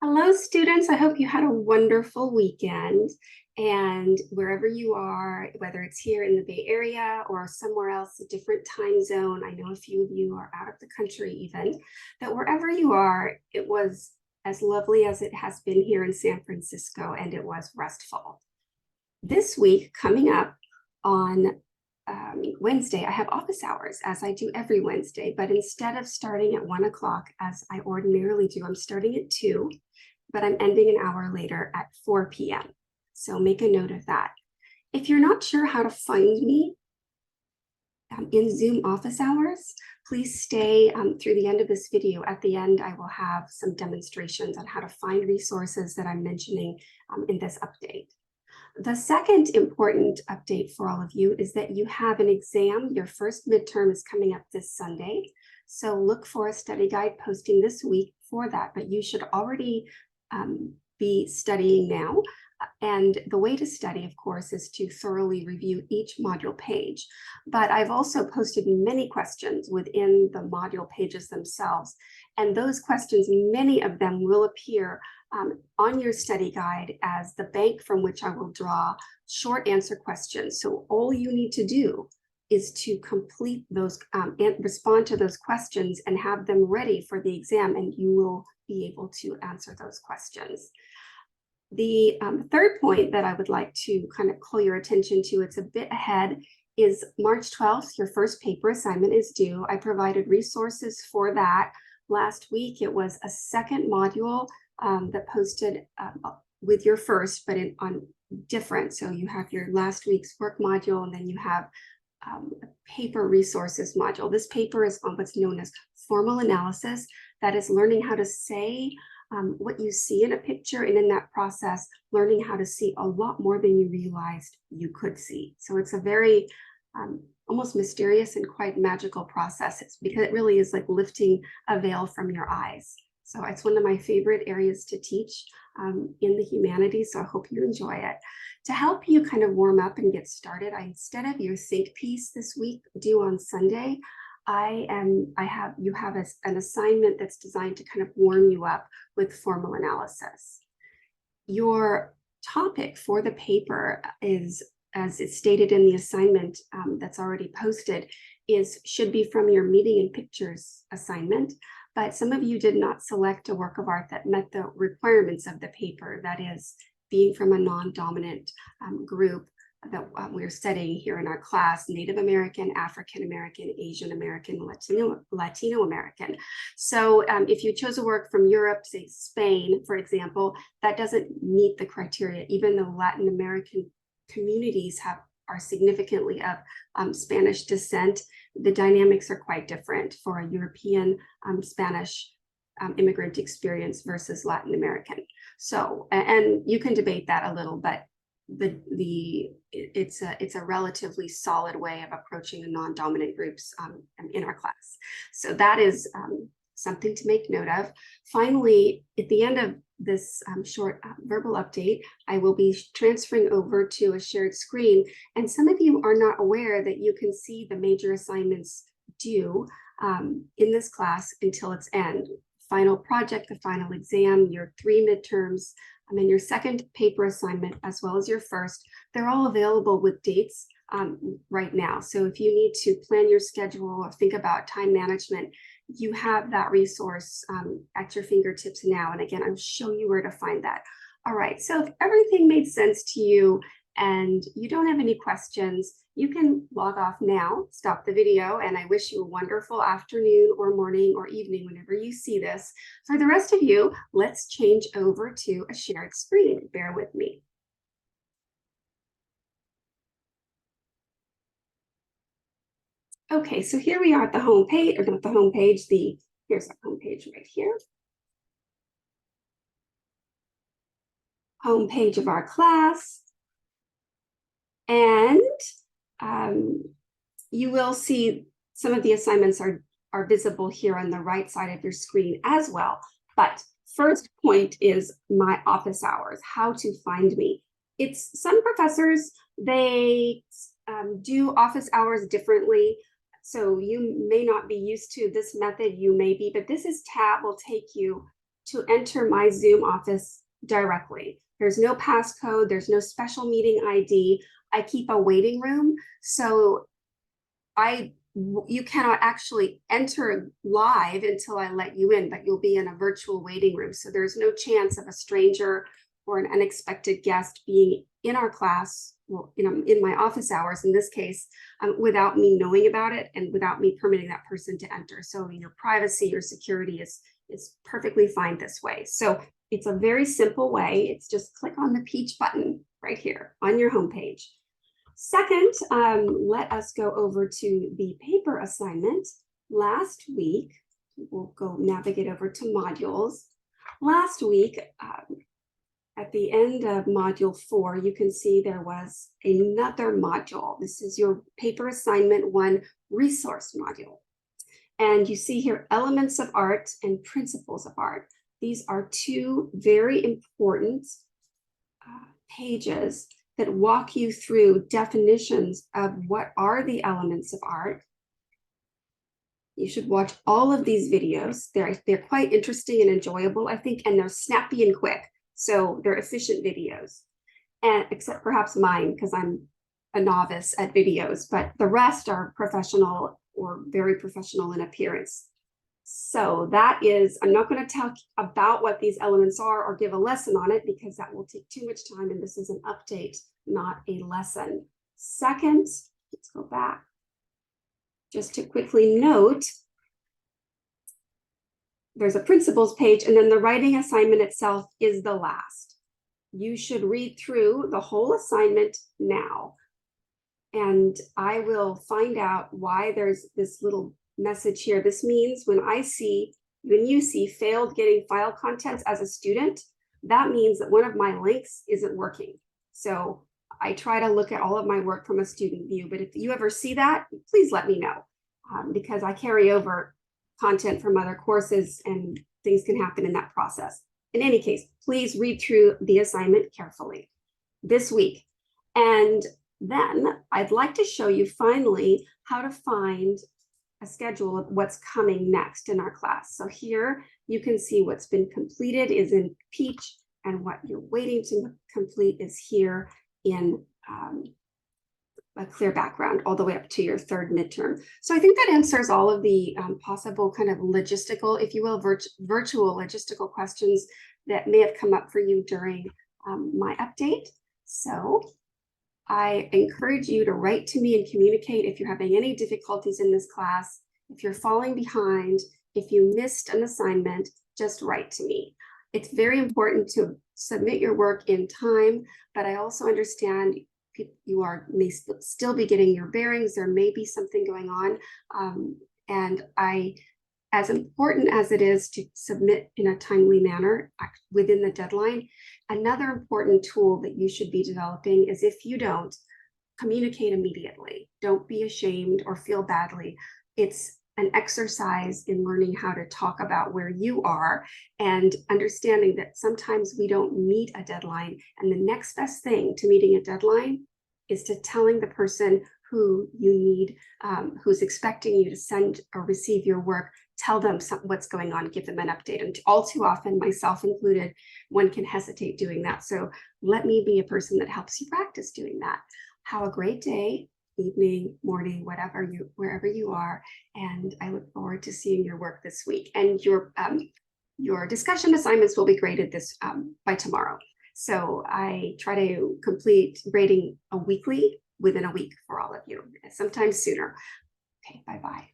Hello, students. I hope you had a wonderful weekend. And wherever you are, whether it's here in the Bay Area or somewhere else, a different time zone, I know a few of you are out of the country even, that wherever you are, it was as lovely as it has been here in San Francisco, and it was restful. This week, coming up on Wednesday, I have office hours as I do every Wednesday, but instead of starting at 1 o'clock as I ordinarily do, I'm starting at 2, but I'm ending an hour later at 4 p.m. So make a note of that. If you're not sure how to find me in Zoom office hours, please stay through the end of this video. At the end, I will have some demonstrations on how to find resources that I'm mentioning in this update. The second important update for all of you is that you have an exam. Your first midterm is coming up this Sunday. So look for a study guide posting this week for that, but you should already be studying now. And the way to study, of course, is to thoroughly review each module page. But I've also posted many questions within the module pages themselves. And those questions, many of them will appear on your study guide as the bank from which I will draw short answer questions. So all you need to do is to complete those and respond to those questions and have them ready for the exam, and you will be able to answer those questions. The third point that I would like to kind of call your attention to, it's a bit ahead, is March 12th, your first paper assignment is due. I provided resources for that. Last week, it was a second module that posted with your first, but on different. So you have your last week's work module, and then you have a paper resources module. This paper is on what's known as formal analysis. That is learning how to say what you see in a picture, and in that process, learning how to see a lot more than you realized you could see. So it's a very almost mysterious and quite magical process. It's because it really is like lifting a veil from your eyes. So it's one of my favorite areas to teach in the humanities, so I hope you enjoy it. To help you kind of warm up and get started, instead of your think piece this week due on Sunday, you have an assignment that's designed to kind of warm you up with formal analysis. Your topic for the paper is, as it's stated in the assignment that's already posted, should be from your meeting and pictures assignment. But some of you did not select a work of art that met the requirements of the paper, that is, being from a non-dominant group that we're studying here in our class: Native American, African American, Asian American, Latino American. So if you chose a work from Europe, say Spain, for example, that doesn't meet the criteria, even though Latin American communities are significantly of Spanish descent. The dynamics are quite different for a European Spanish immigrant experience versus Latin American. So, and you can debate that a little, but it's a relatively solid way of approaching the non-dominant groups in our class. So that is something to make note of. Finally, at the end of this short verbal update, I will be transferring over to a shared screen. And some of you are not aware that you can see the major assignments due in this class until its end. Final project, the final exam, your 3 midterms, and then your second paper assignment, as well as your first. They're all available with dates right now. So if you need to plan your schedule or think about time management, you have that resource at your fingertips now. And again, I'll show you where to find that. All right, so if everything made sense to you and you don't have any questions, you can log off now, stop the video, and I wish you a wonderful afternoon or morning or evening whenever you see this. For the rest of you, let's change over to a shared screen. Bear with me. Okay, so here we are at the home page, or not the home page, here's our home page right here. Home page of our class. And you will see some of the assignments are visible here on the right side of your screen as well. But first point is my office hours, how to find me. It's some professors, they do office hours differently. So you may not be used to this method, you may be, but this tab will take you to enter my Zoom office directly. There's no passcode, there's no special meeting ID. I keep a waiting room, so you cannot actually enter live until I let you in, but you'll be in a virtual waiting room. So there's no chance of a stranger or an unexpected guest being in our class, well, in my office hours, in this case, without me knowing about it and without me permitting that person to enter. So your privacy, your security is perfectly fine this way. So it's a very simple way. It's just click on the peach button right here on your homepage. Second, let us go over to the paper assignment. Last week, we'll go navigate over to modules. Last week, at the end of module 4, you can see there was another module. This is your paper assignment 1 resource module. And you see here elements of art and principles of art. These are 2 very important pages that walk you through definitions of what are the elements of art. You should watch all of these videos. They're quite interesting and enjoyable, I think, and they're snappy and quick. So they're efficient videos, and except perhaps mine, because I'm a novice at videos, but the rest are professional or very professional in appearance. So that is, I'm not going to talk about what these elements are or give a lesson on it because that will take too much time, and this is an update, not a lesson. Second, let's go back. Just to quickly note, there's a principles page, and then the writing assignment itself is the last. You should read through the whole assignment now, and I will find out why there's this little message here. This means when you see failed getting file contents as a student, that means that one of my links isn't working. So I try to look at all of my work from a student view, but if you ever see that, please let me know, because I carry over content from other courses and things can happen in that process. In any case, please read through the assignment carefully this week. And then I'd like to show you finally how to find a schedule of what's coming next in our class. So here you can see what's been completed is in peach, and what you're waiting to complete is here in a clear background all the way up to your 3rd midterm. So I think that answers all of the possible kind of logistical, if you will, virtual logistical questions that may have come up for you during my update. So I encourage you to write to me and communicate if you're having any difficulties in this class. If you're falling behind, if you missed an assignment, just write to me. It's very important to submit your work in time, but I also understand you may still be getting your bearings. There may be something going on. And as important as it is to submit in a timely manner within the deadline, another important tool that you should be developing is, if you don't, communicate immediately. Don't be ashamed or feel badly. It's an exercise in learning how to talk about where you are and understanding that sometimes we don't meet a deadline. And the next best thing to meeting a deadline is to telling the person who you need, who's expecting you to send or receive your work, tell them what's going on, give them an update. And all too often, myself included, one can hesitate doing that. So let me be a person that helps you practice doing that. Have a great day, evening, morning, wherever you are. And I look forward to seeing your work this week. And your discussion assignments will be graded by tomorrow. So I try to complete grading within a week for all of you, sometimes sooner. Okay, bye-bye.